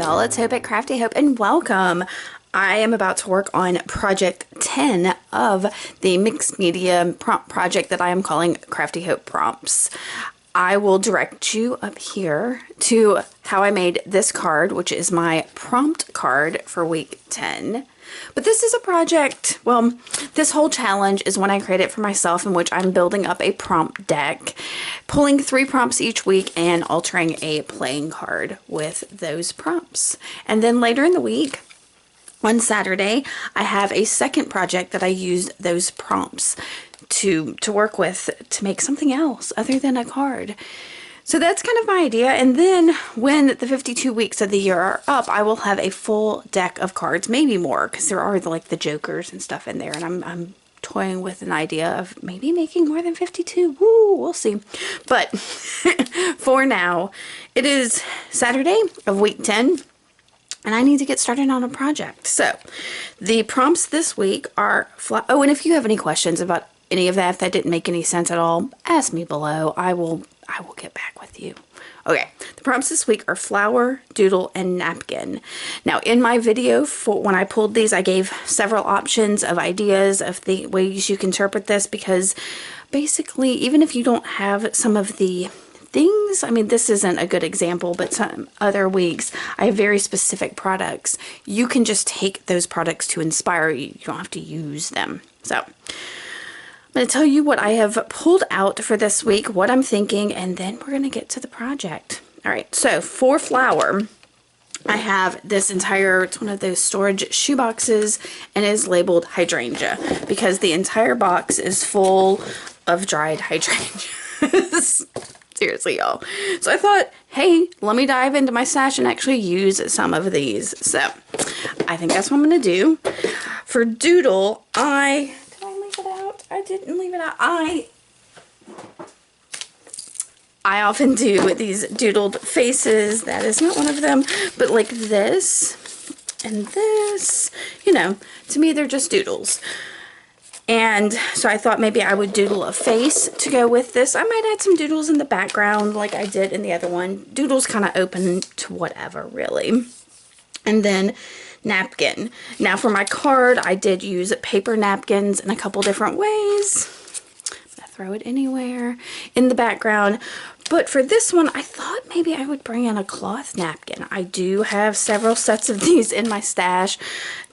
y'all, it's Hope at Crafty Hope and welcome. I am about to work on project 10 of the mixed media prompt project that I am calling Crafty Hope Prompts. I will direct you up here to how I made this card, which is my prompt card for week 10. But this is a project, well, this whole challenge is one I created for myself in which I'm building up a prompt deck, pulling 3 prompts each week and altering a playing card with those prompts. And then later in the week, on Saturday, I have a second project that I use those prompts to work with to make something else other than a card. So that's kind of my idea. And then when the 52 weeks of the year are up, I will have a full deck of cards, maybe more, because there are like the jokers and stuff in there. And I'm toying with an idea of maybe making more than 52. Woo, we'll see. But for now, it is Saturday of week 10. And I need to get started on a project. So the prompts this week are, oh, and if you have any questions about any of that, if that didn't make any sense at all, ask me below. I will get back with you. Okay, the prompts this week are flower, doodle, and napkin. Now, in my video, for when I pulled these, I gave several options of ideas of the ways you can interpret this, because basically, even if you don't have some of the things, I mean, this isn't a good example, but some other weeks, I have very specific products. You can just take those products to inspire you. You don't have to use them. So I'm going to tell you what I have pulled out for this week, what I'm thinking, and then we're going to get to the project. All right, so for flower, I have this entire, it's one of those storage shoe boxes, and it is labeled hydrangea because the entire box is full of dried hydrangeas. Seriously, y'all. So I thought, hey, let me dive into my stash and actually use some of these. So I think that's what I'm going to do. For doodle, did I leave it out? I didn't leave it out. I often do these doodled faces. That is not one of them. But like this and this, you know, to me they're just doodles. And so I thought maybe I would doodle a face to go with this. I might add some doodles in the background like I did in the other one. Doodles kind of open to whatever, really. And then napkin. Now for my card, I did use paper napkins in a couple different ways. I'm going to throw it anywhere in the background. But for this one, I thought maybe I would bring in a cloth napkin. I do have several sets of these in my stash.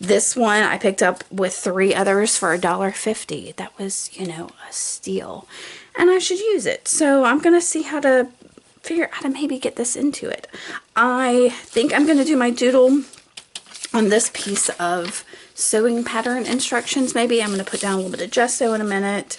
This one I picked up with 3 others for $1.50. That was, you know, a steal. And I should use it. So I'm going to see how to figure out how to maybe get this into it. I think I'm going to do my doodle on this piece of sewing pattern instructions. Maybe I'm going to put down a little bit of gesso in a minute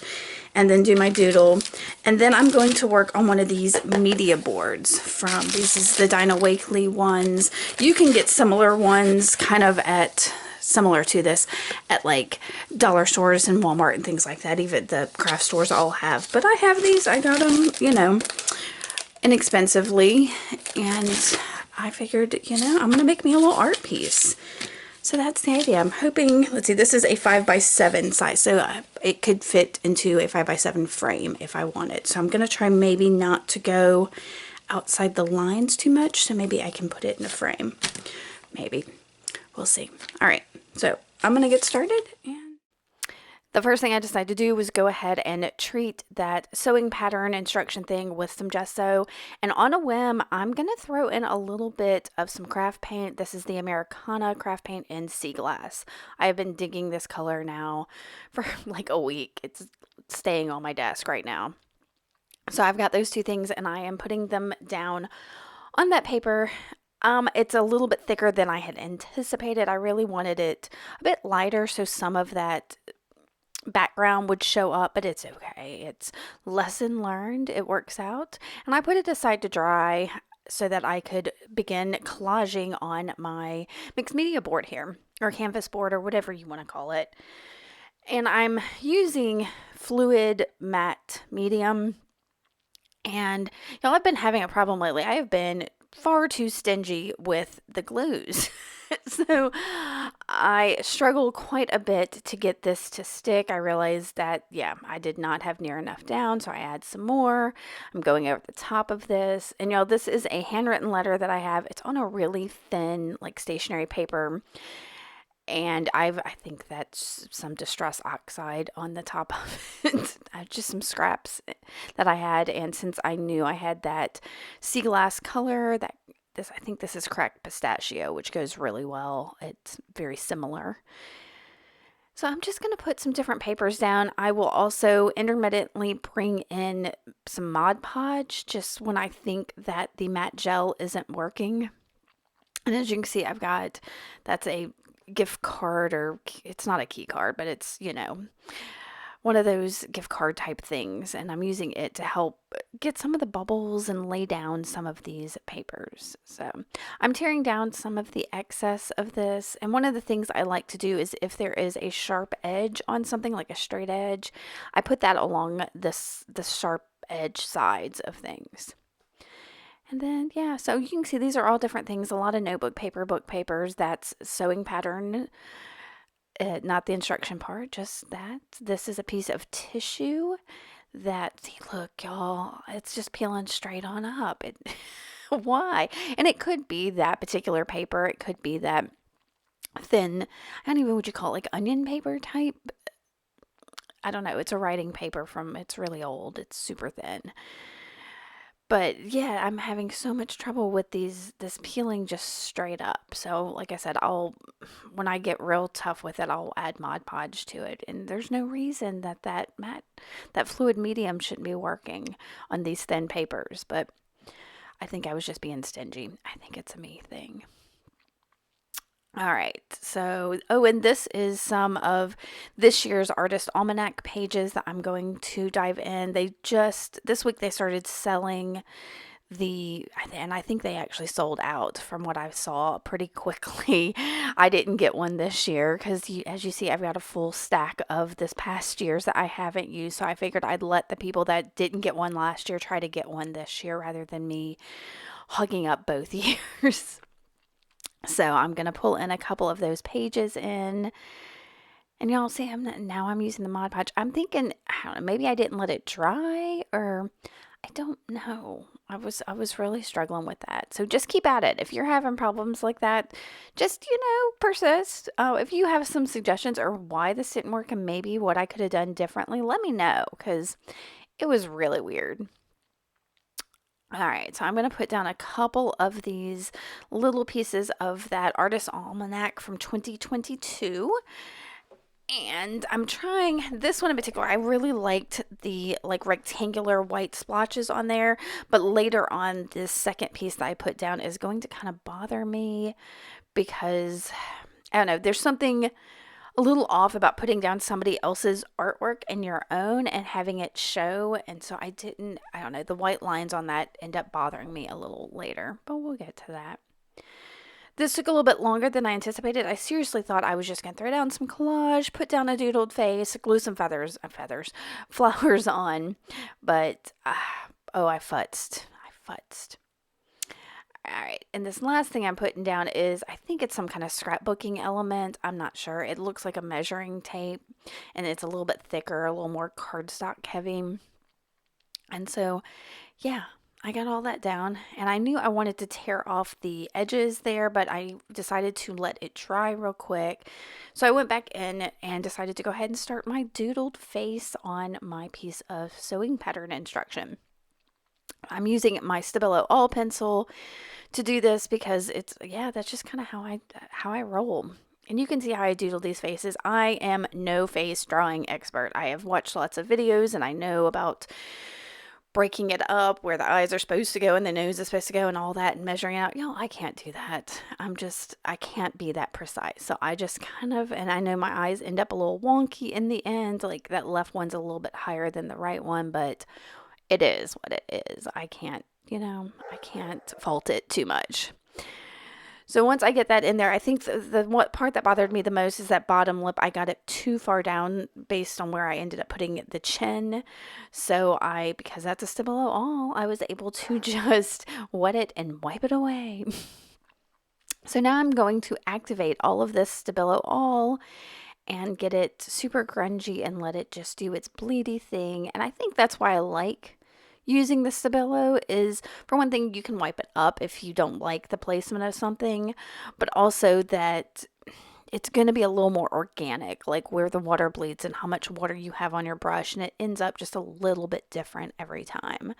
and then do my doodle. And then I'm going to work on one of these media boards from, this is the Dinah Wakely ones. You can get similar ones kind of at, similar to this, at like dollar stores and Walmart and things like that. Even the craft stores all have. But I have these, I got them, you know, inexpensively. And I figured, you know, I'm going to make me a little art piece. So that's the idea. I'm hoping, let's see, this is a 5x7 size, so it could fit into a 5x7 frame if I wanted. So I'm going to try maybe not to go outside the lines too much, so maybe I can put it in a frame. Maybe. We'll see. All right, so I'm going to get started. And the first thing I decided to do was go ahead and treat that sewing pattern instruction thing with some gesso. And on a whim, I'm going to throw in a little bit of some craft paint. This is the Americana craft paint in sea glass. I have been digging this color now for like a week. It's staying on my desk right now. So I've got those 2 things and I am putting them down on that paper. It's a little bit thicker than I had anticipated. I really wanted it a bit lighter so some of that background would show up, but it's okay. It's lesson learned. It works out. And I put it aside to dry so that I could begin collaging on my mixed media board here, or canvas board, or whatever you want to call it. And I'm using fluid matte medium. And y'all, I've been having a problem lately. I have been far too stingy with the glues. So I struggled quite a bit to get this to stick. I realized that, yeah, I did not have near enough down, so I add some more. I'm going over the top of this. And y'all, this is a handwritten letter that I have. It's on a really thin, like stationery paper. And I think that's some distress oxide on the top of it. Just some scraps that I had. And since I knew I had that sea glass color, I think this is cracked pistachio, which goes really well. It's very similar. So I'm just going to put some different papers down. I will also intermittently bring in some Mod Podge just when I think that the matte gel isn't working. And as you can see, that's a gift card, or it's not a key card, but it's, one of those gift card type things. And I'm using it to help get some of the bubbles and lay down some of these papers. So I'm tearing down some of the excess of this. And one of the things I like to do is if there is a sharp edge on something, like a straight edge, I put that along the sharp edge sides of things. And then, yeah, so you can see these are all different things. A lot of notebook paper, book papers. That's sewing pattern, not the instruction part, just that. This is a piece of tissue that, see, look, y'all, it's just peeling straight on up. Why? And it could be that particular paper. It could be that thin, I don't even, would you call it like onion paper type? I don't know. It's a writing paper it's really old. It's super thin. But yeah, I'm having so much trouble with this peeling just straight up. So like I said, when I get real tough with it, I'll add Mod Podge to it. And there's no reason that fluid medium shouldn't be working on these thin papers. But I think I was just being stingy. I think it's a me thing. All right, so, and this is some of this year's Artist Almanac pages that I'm going to dive in. This week they started selling and I think they actually sold out from what I saw pretty quickly. I didn't get one this year because as you see, I've got a full stack of this past year's that I haven't used. So I figured I'd let the people that didn't get one last year try to get one this year rather than me hugging up both years. So I'm going to pull in a couple of those pages in. And y'all see, now I'm using the Mod Podge. I'm thinking, I don't know, maybe I didn't let it dry, or I don't know. I was really struggling with that. So just keep at it. If you're having problems like that, just, persist. If you have some suggestions or why this didn't work and maybe what I could have done differently, let me know, because it was really weird. All right, so I'm going to put down a couple of these little pieces of that Artist Almanac from 2022. And I'm trying this one in particular. I really liked the rectangular white splotches on there, but later on, this second piece that I put down is going to kind of bother me because, I don't know, there's something a little off about putting down somebody else's artwork in your own and having it show. And so I don't know, the white lines on that end up bothering me a little later, but we'll get to that. This took a little bit longer than I anticipated. I seriously thought I was just going to throw down some collage, put down a doodled face, glue some flowers on, but I futzed. All right, and this last thing I'm putting down is, I think it's some kind of scrapbooking element. I'm not sure. It looks like a measuring tape, and it's a little bit thicker, a little more cardstock heavy. And so, yeah, I got all that down, and I knew I wanted to tear off the edges there, but I decided to let it dry real quick. So I went back in and decided to go ahead and start my doodled face on my piece of sewing pattern instruction. I'm using my Stabilo All pencil to do this because that's just kind of how I roll. And you can see how I doodle these faces. I am no face drawing expert. I have watched lots of videos and I know about breaking it up where the eyes are supposed to go and the nose is supposed to go and all that and measuring out. I can't do that. I can't be that precise. So I just and I know my eyes end up a little wonky in the end. Like that left one's a little bit higher than the right one, but it is what it is. I can't fault it too much. So once I get that in there, I think what part that bothered me the most is that bottom lip. I got it too far down based on where I ended up putting the chin. So because that's a Stabilo All, I was able to just wet it and wipe it away. So now I'm going to activate all of this Stabilo all and get it super grungy and let it just do its bleedy thing. And I think that's why I like using the Stabilo is, for one thing, you can wipe it up if you don't like the placement of something, but also that it's going to be a little more organic, like where the water bleeds and how much water you have on your brush, and it ends up just a little bit different every time.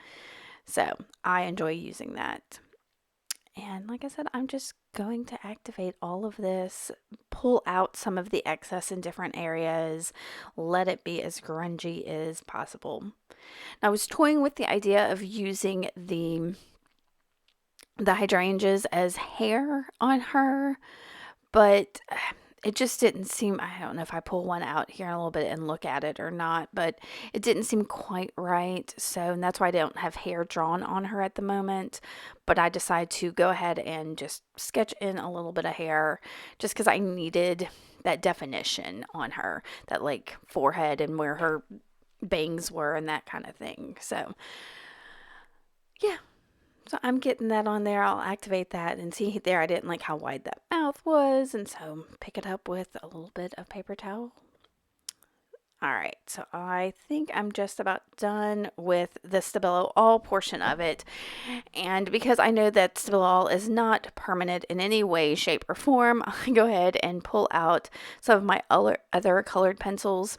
So I enjoy using that. And like I said, I'm just going to activate all of this, pull out some of the excess in different areas, let it be as grungy as possible. Now, I was toying with the idea of using the hydrangeas as hair on her, but it just didn't seem, I don't know if I pull one out here in a little bit and look at it or not, but it didn't seem quite right. So, and that's why I don't have hair drawn on her at the moment. But I decided to go ahead and just sketch in a little bit of hair just because I needed that definition on her, that like forehead and where her bangs were and that kind of thing. So, yeah. So I'm getting that on there. I'll activate that and see there. I didn't like how wide that mouth was. And so pick it up with a little bit of paper towel. All right, so I think I'm just about done with the Stabilo All portion of it. And because I know that Stabilo All is not permanent in any way, shape, or form, I go ahead and pull out some of my other colored pencils.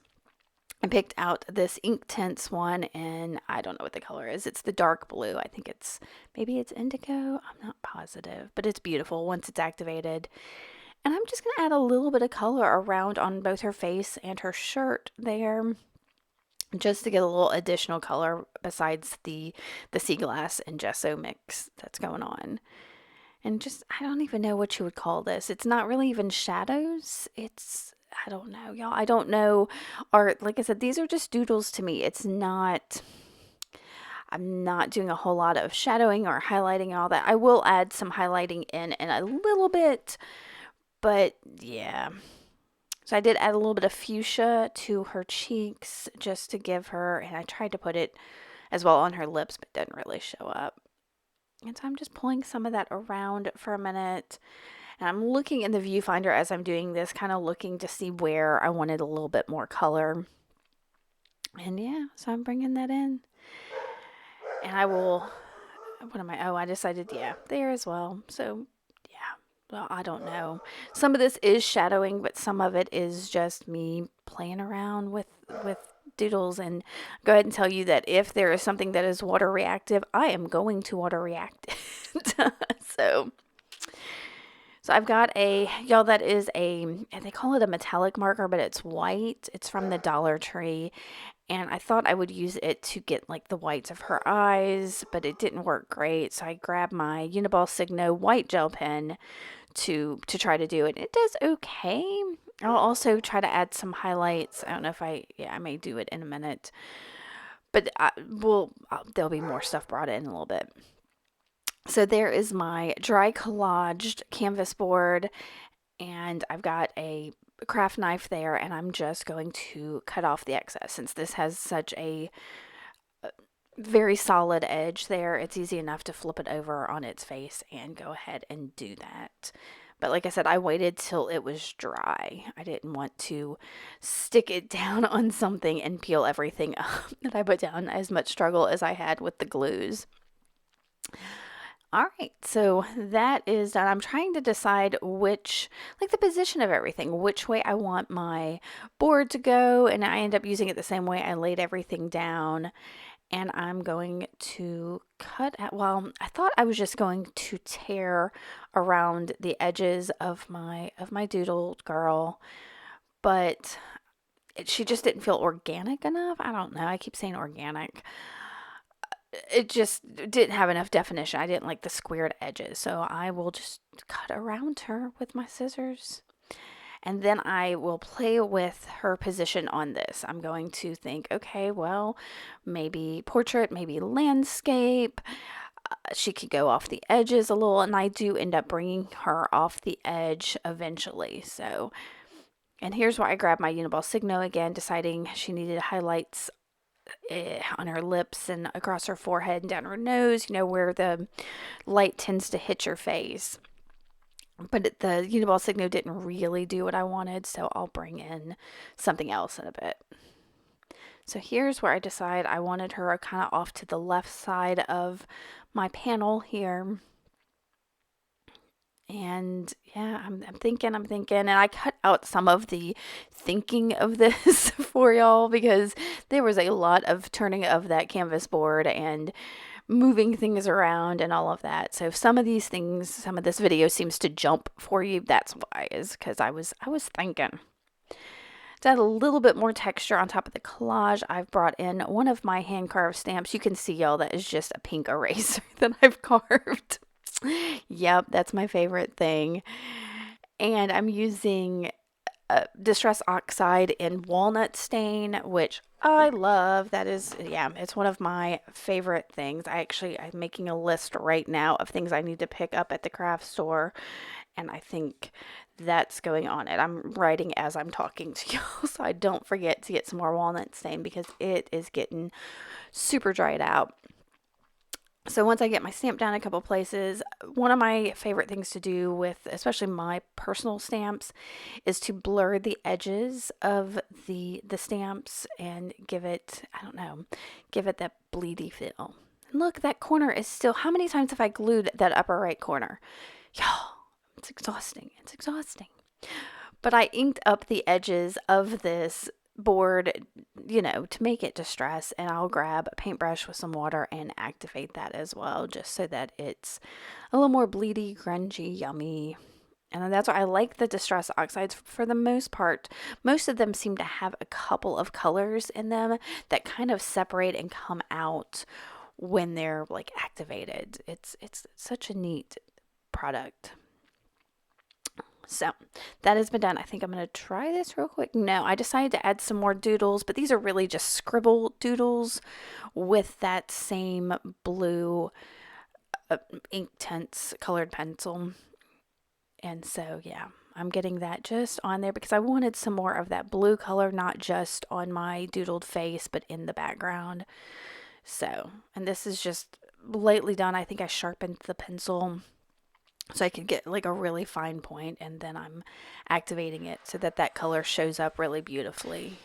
I picked out this Inktense one, and I don't know what the color is. It's the dark blue. I think maybe it's indigo. I'm not positive, but it's beautiful once it's activated. And I'm just going to add a little bit of color around on both her face and her shirt there, just to get a little additional color besides the sea glass and gesso mix that's going on. And just, I don't even know what you would call this. It's not really even shadows. I don't know, y'all. I don't know. Or, like I said, these are just doodles to me. I'm not doing a whole lot of shadowing or highlighting and all that. I will add some highlighting in a little bit, but yeah. So I did add a little bit of fuchsia to her cheeks just to give her, and I tried to put it as well on her lips, but it didn't really show up. And so I'm just pulling some of that around for a minute. And I'm looking in the viewfinder as I'm doing this, kind of looking to see where I wanted a little bit more color. And yeah, so I'm bringing that in. And I decided, yeah, there as well. So yeah, well, I don't know. Some of this is shadowing, but some of it is just me playing around with doodles. And go ahead and tell you that if there is something that is water reactive, I am going to water react it. So I've got y'all, that is they call it a metallic marker, but it's white. It's from the Dollar Tree. And I thought I would use it to get like the whites of her eyes, but it didn't work great. So I grabbed my Uniball Signo white gel pen to try to do it. It does okay. I'll also try to add some highlights. I don't know if I may do it in a minute. But there'll be more stuff brought in a little bit. So there is my dry collaged canvas board, and I've got a craft knife there, and I'm just going to cut off the excess. Since this has such a very solid edge there, it's easy enough to flip it over on its face and go ahead and do that. But like I said, I waited till it was dry. I didn't want to stick it down on something and peel everything up that I put down, as much struggle as I had with the glues. All right, so that is done. I'm trying to decide the position of everything, which way I want my board to go, and I end up using it the same way I laid everything down. And I'm going to I thought I was just going to tear around the edges of my doodle girl, but she just didn't feel organic enough. I don't know. I keep saying organic. It just didn't have enough definition. I didn't like the squared edges. So I will just cut around her with my scissors. And then I will play with her position on this. I'm going to think, okay, well, maybe portrait, maybe landscape. She could go off the edges a little. And I do end up bringing her off the edge eventually. So, and here's where I grabbed my Uniball Signo again, deciding she needed highlights on her lips and across her forehead and down her nose, where the light tends to hit your face. But the Uniball Signo didn't really do what I wanted, so I'll bring in something else in a bit. So here's where I decide I wanted her kind of off to the left side of my panel here. And yeah, I'm thinking, and I cut out some of the thinking of this for y'all because there was a lot of turning of that canvas board and moving things around and all of that. So if some of these things, some of this video seems to jump for you, that's why, is because I was thinking. To add a little bit more texture on top of the collage, I've brought in one of my hand carved stamps. You can see, y'all, that is just a pink eraser that I've carved. Yep, that's my favorite thing. And I'm using Distress Oxide in Walnut Stain, which I love. That is, yeah, it's one of my favorite things. I'm making a list right now of things I need to pick up at the craft store, and I think that's going on it. I'm writing as I'm talking to y'all, so I don't forget to get some more Walnut Stain because it is getting super dried out. So once I get my stamp down a couple places, one of my favorite things to do with especially my personal stamps is to blur the edges of the stamps and give it, I don't know, give it that bleedy feel. And look, that corner is still, how many times have I glued that upper right corner? Y'all, it's exhausting. It's exhausting. But I inked up the edges of this board, to make it distress, and I'll grab a paintbrush with some water and activate that as well, just so that it's a little more bleedy, grungy, yummy. And that's why I like the Distress Oxides for the most part. Most of them seem to have a couple of colors in them that kind of separate and come out when they're like activated. It's such a neat product. So that has been done. I think I'm going to try this real quick. No, I decided to add some more doodles, but these are really just scribble doodles with that same blue Inktense colored pencil. And so, yeah, I'm getting that just on there because I wanted some more of that blue color, not just on my doodled face, but in the background. So, and this is just lightly done. I think I sharpened the pencil so I could get like a really fine point, and then I'm activating it so that that color shows up really beautifully.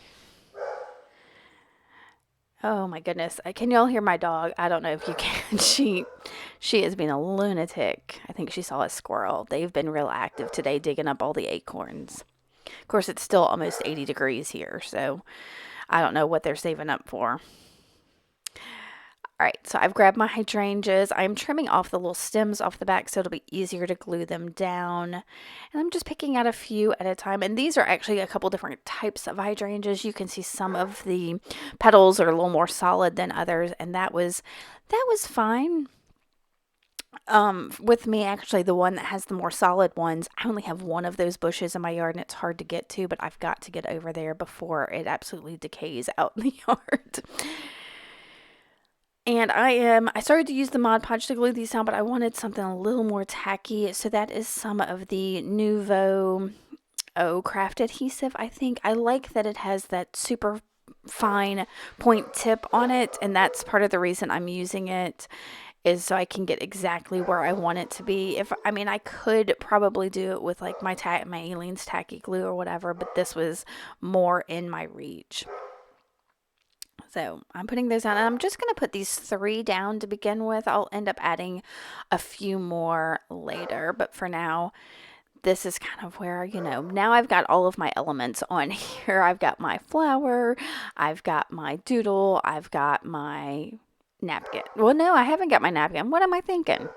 Oh my goodness. Can y'all hear my dog? I don't know if you can. She has been a lunatic. I think she saw a squirrel. They've been real active today digging up all the acorns. Of course, it's still almost 80 degrees here, so I don't know what they're saving up for. All right, so I've grabbed my hydrangeas. I'm trimming off the little stems off the back so it'll be easier to glue them down. And I'm just picking out a few at a time. And these are actually a couple different types of hydrangeas. You can see some of the petals are a little more solid than others, and that was fine. With me, actually, the one that has the more solid ones, I only have one of those bushes in my yard, and it's hard to get to, but I've got to get over there before it absolutely decays out in the yard. And I started to use the Mod Podge to glue these down, but I wanted something a little more tacky. So that is some of the Nouveau craft adhesive. I think I like that it has that super fine point tip on it. And that's part of the reason I'm using it, is so I can get exactly where I want it to be. I could probably do it with like my Aleene's tacky glue or whatever, but this was more in my reach. So I'm putting those down, and I'm just going to put these 3 down to begin with. I'll end up adding a few more later, but for now, this is kind of where, now I've got all of my elements on here. I've got my flower, I've got my doodle, I've got my napkin. Well, no, I haven't got my napkin. What am I thinking?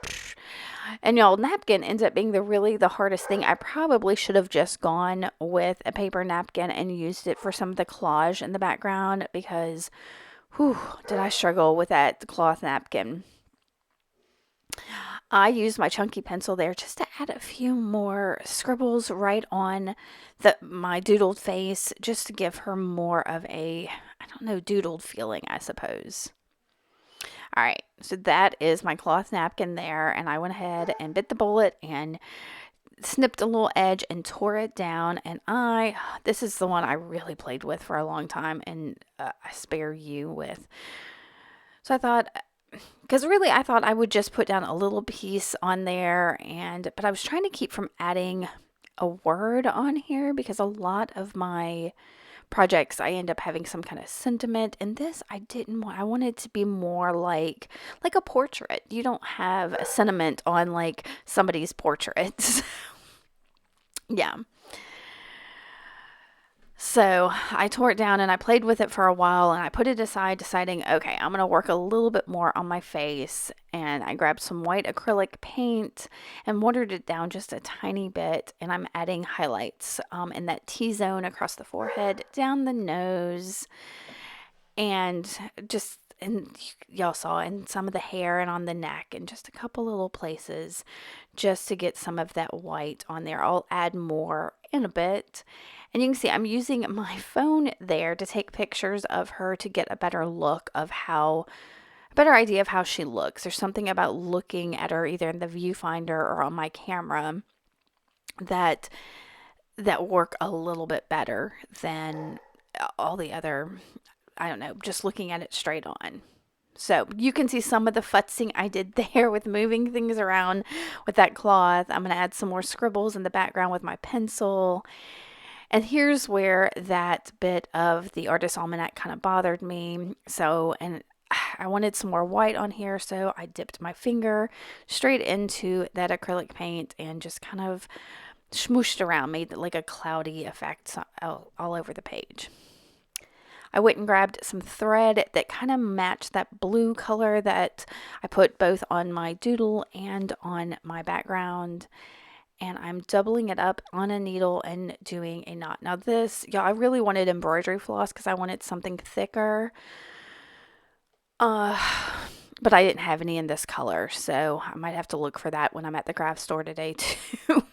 And y'all, napkin ends up being the hardest thing. I probably should have just gone with a paper napkin and used it for some of the collage in the background, because did I struggle with that cloth napkin. I used my chunky pencil there just to add a few more scribbles right on my doodled face, just to give her more of a, I don't know, doodled feeling, I suppose. All right, so that is my cloth napkin there, and I went ahead and bit the bullet and snipped a little edge and tore it down. And this is the one I really played with for a long time, and I spare you with. So I thought, because really I thought I would just put down a little piece on there, but I was trying to keep from adding a word on here because a lot of my projects I end up having some kind of sentiment, and this I didn't want. I wanted it to be more like a portrait. You don't have a sentiment on like somebody's portraits. Yeah. So I tore it down and I played with it for a while, and I put it aside, deciding, okay, I'm going to work a little bit more on my face. And I grabbed some white acrylic paint and watered it down just a tiny bit. And I'm adding highlights in that T-zone across the forehead, down the nose, and just, and y'all saw in some of the hair and on the neck and just a couple little places just to get some of that white on there. I'll add more in a bit. And you can see I'm using my phone there to take pictures of her to get a better look of a better idea of how she looks. There's something about looking at her either in the viewfinder or on my camera that work a little bit better than all the other, I don't know, just looking at it straight on. So you can see some of the futzing I did there with moving things around with that cloth. I'm going to add some more scribbles in the background with my pencil. And here's where that bit of the Artist Almanac kind of bothered me. So, and I wanted some more white on here, so I dipped my finger straight into that acrylic paint and just kind of smooshed around, made like a cloudy effect all over the page. I went and grabbed some thread that kind of matched that blue color that I put both on my doodle and on my background. And I'm doubling it up on a needle and doing a knot. Now this, I really wanted embroidery floss because I wanted something thicker. But I didn't have any in this color, so I might have to look for that when I'm at the craft store today too.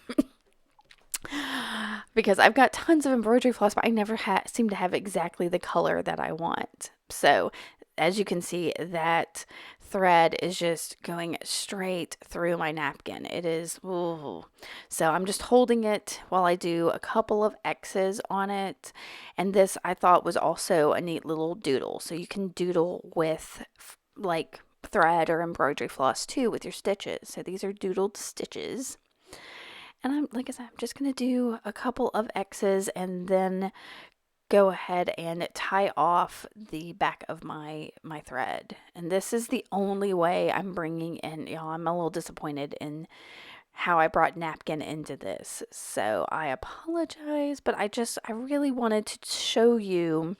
Because I've got tons of embroidery floss, but I never seem to have exactly the color that I want. So as you can see, that thread is just going straight through my napkin. It is, ooh. So I'm just holding it while I do a couple of X's on it. And this I thought was also a neat little doodle. So you can doodle with like thread or embroidery floss too with your stitches. So these are doodled stitches. And like I said, I'm just going to do a couple of X's and then go ahead and tie off the back of my thread. And this is the only way I'm bringing in, I'm a little disappointed in how I brought Napkin into this. So I apologize, but I really wanted to show you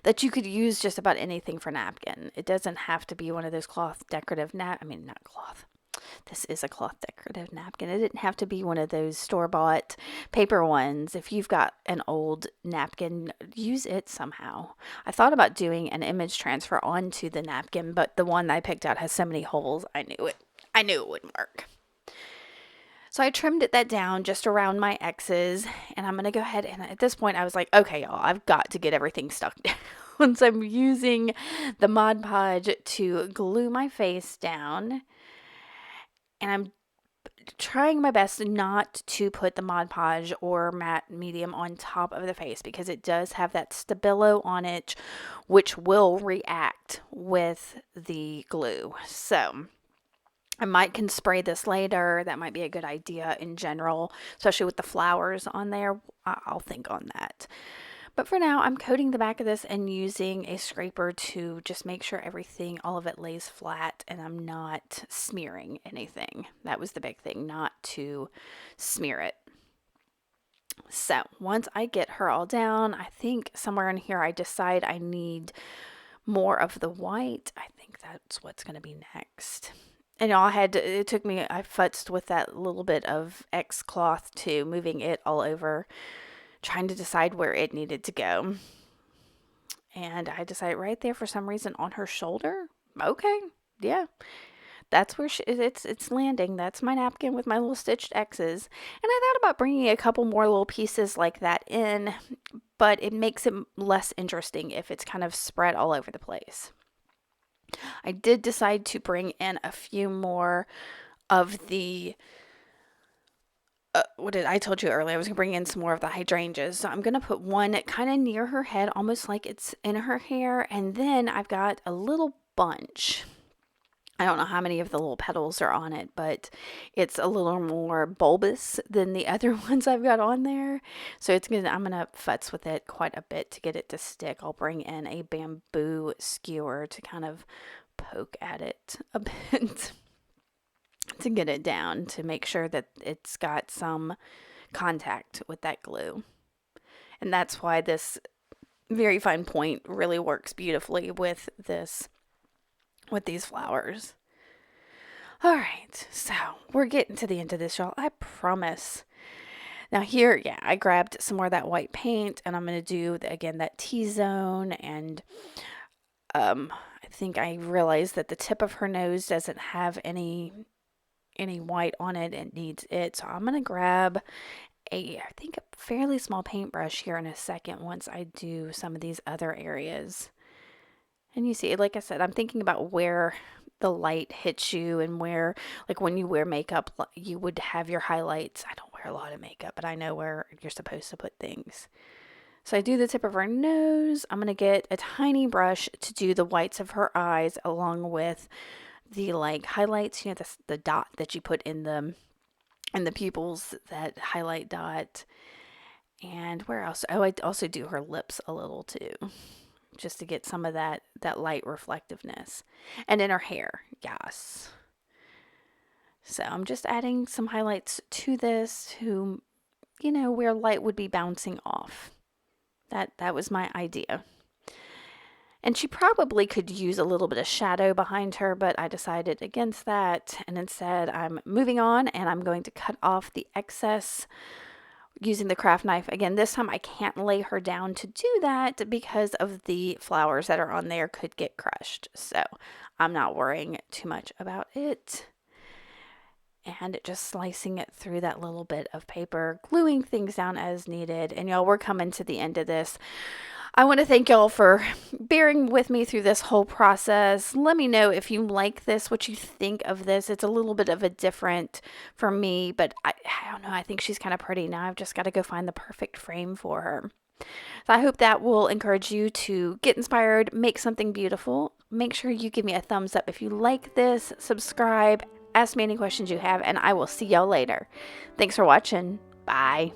that you could use just about anything for Napkin. It doesn't have to be one of those cloth decorative not cloth. This is a cloth decorative napkin. It didn't have to be one of those store-bought paper ones. If you've got an old napkin, use it somehow. I thought about doing an image transfer onto the napkin, but the one I picked out has so many holes. I knew it wouldn't work. So I trimmed that down just around my X's, and I'm going to go ahead and at this point I was like, okay, y'all, I've got to get everything stuck down. So I'm using the Mod Podge to glue my face down. And I'm trying my best not to put the Mod Podge or matte medium on top of the face because it does have that Stabilo on it, which will react with the glue. So I can spray this later. That might be a good idea in general, especially with the flowers on there. I'll think on that. But for now, I'm coating the back of this and using a scraper to just make sure everything, all of it lays flat and I'm not smearing anything. That was the big thing, not to smear it. So once I get her all down, I think somewhere in here I decide I need more of the white. I think that's what's going to be next. And I futzed with that little bit of X cloth too, moving it all over, trying to decide where it needed to go. And I decided right there for some reason on her shoulder. Okay, yeah. That's where it's landing. That's my napkin with my little stitched X's. And I thought about bringing a couple more little pieces like that in, but it makes it less interesting if it's kind of spread all over the place. I did decide to bring in a few more of the I told you earlier I was going to bring in some more of the hydrangeas. So I'm going to put one kind of near her head, almost like it's in her hair. And then I've got a little bunch. I don't know how many of the little petals are on it, but it's a little more bulbous than the other ones I've got on there. So I'm gonna futz with it quite a bit to get it to stick. I'll bring in a bamboo skewer to kind of poke at it a bit to get it down, to make sure that it's got some contact with that glue. And that's why this very fine point really works beautifully with these flowers. All right, so we're getting to the end of this, y'all. I promise. Now here, yeah, I grabbed some more of that white paint, and I'm going to do, again, that T-zone, and I think I realized that the tip of her nose doesn't have any white on it. It needs it. So I'm going to grab I think a fairly small paintbrush here in a second once I do some of these other areas. And you see, like I said, I'm thinking about where the light hits you, and where, like when you wear makeup, you would have your highlights. I don't wear a lot of makeup, but I know where you're supposed to put things. So I do the tip of her nose. I'm going to get a tiny brush to do the whites of her eyes, along with the like highlights, the dot that you put in the pupils, that highlight dot. And where else? Oh, I also do her lips a little too, just to get some of that light reflectiveness. And in her hair, yes. So I'm just adding some highlights to this, to, where light would be bouncing off. That was my idea. And she probably could use a little bit of shadow behind her, but I decided against that. And instead, I'm moving on, and I'm going to cut off the excess using the craft knife. Again, this time I can't lay her down to do that because of the flowers that are on there could get crushed. So I'm not worrying too much about it. And just slicing it through that little bit of paper, gluing things down as needed. And y'all, we're coming to the end of this. I want to thank y'all for bearing with me through this whole process. Let me know if you like this, what you think of this. It's a little bit of a different for me, but I don't know. I think she's kind of pretty. Now I've just got to go find the perfect frame for her. So I hope that will encourage you to get inspired, make something beautiful. Make sure you give me a thumbs up if you like this, subscribe, ask me any questions you have, and I will see y'all later. Thanks for watching. Bye.